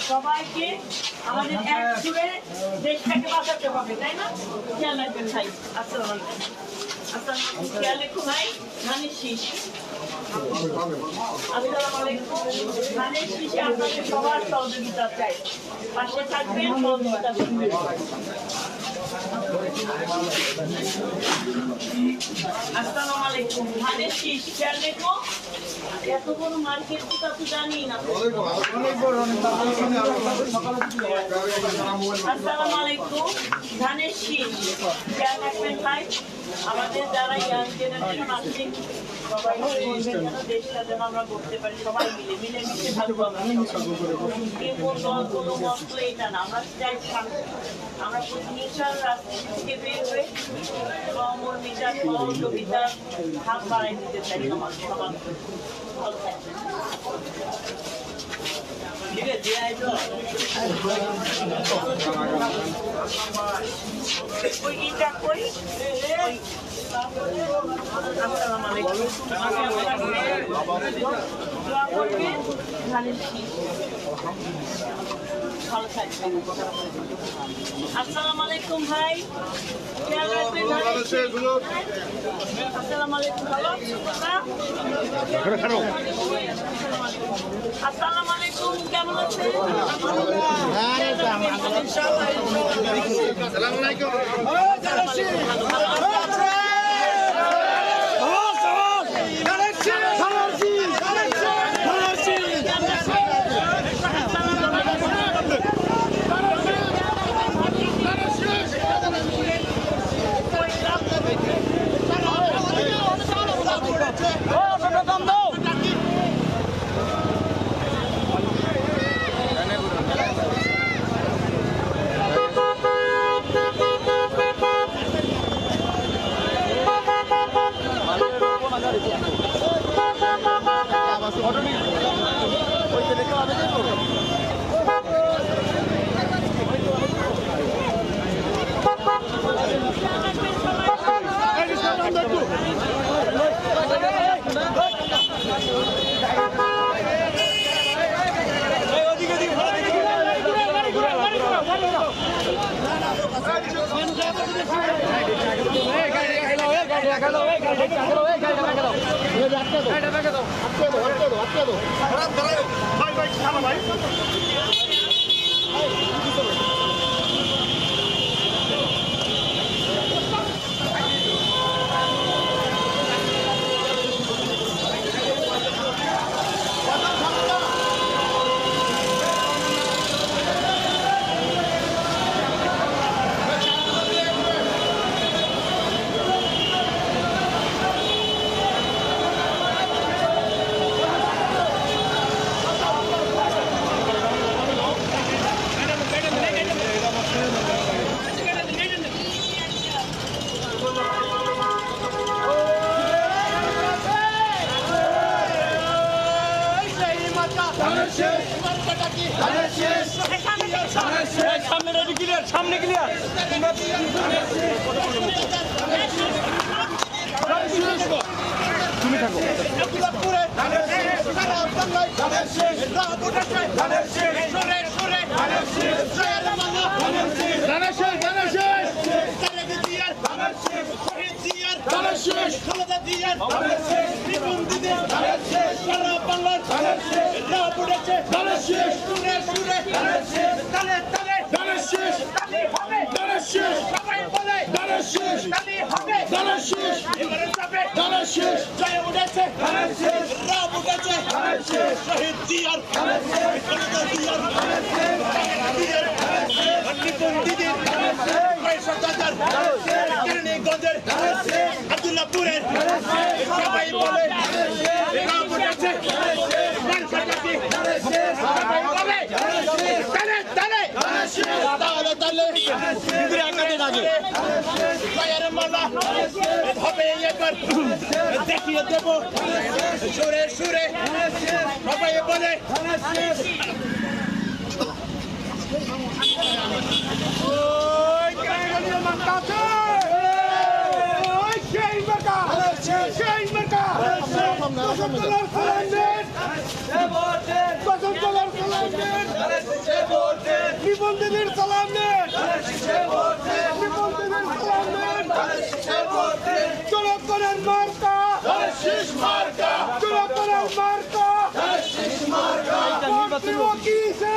সবাইকে আমাদের এক সুরে দেশটাকে বাঁচাতে হবে, তাই না? খেয়াল রাখবেন ভাই। আসসালামু আলাইকুম। আসসালামু খেয়াল রেখো ভাই। ধানের শীষ। আসসালামু আলাইকুম। ধানের শীষে আপনাদের সবার সহযোগিতা চাই। পাশে থাকবেন, সহযোগিতা করবেন। আসসালামু আলাইকুম। ধানের শীষ খেয়াল রেখো। এত বড় মার্কেট তা তো জানি না। আসসালামু আলাইকুম। ধানের শীষ খেয়াল রাখবেন ভাই। আমাদের যারা ইয়াং জেনারেশন আছে সবাই বলবেন যেন দেশটা যেন আমরা করতে পারি, সবাই মিলে মিশে থাকবো। কোনো মন্ত্র এটা না, আমরা চাই আমরা প্রতিনিয়ত রাজনীতি থেকে বের হয়ে সহমর্মিতার সহযোগিতার হাত বাড়াই দিতে চাই সমাজ। ঠিক আছে, ওই ইটা কই। আসসালামু আলাইকুম। ভালো থাকবেন। আসসালামু আলাইকুম ভাই। আসসালামু আলাইকুম। ভালো আছেন? আসসালামু আলাইকুম, কেমন আছেন? আসসালামু আলাইকুম। সামনে ক্লিয়ার তুমি থাকো আব্দুল্লাহপুরের সবাই বলে রাম উঠেছে সবাই বলে তালে মালা হবে এবার দেখিয়ে দেব সুরে সুরে সবাই বলে নিবন্ধনের সালাম নেন নিবন্ধনের সালাম নেন জনগণের মার্কা জনগণের মার্কা কিসে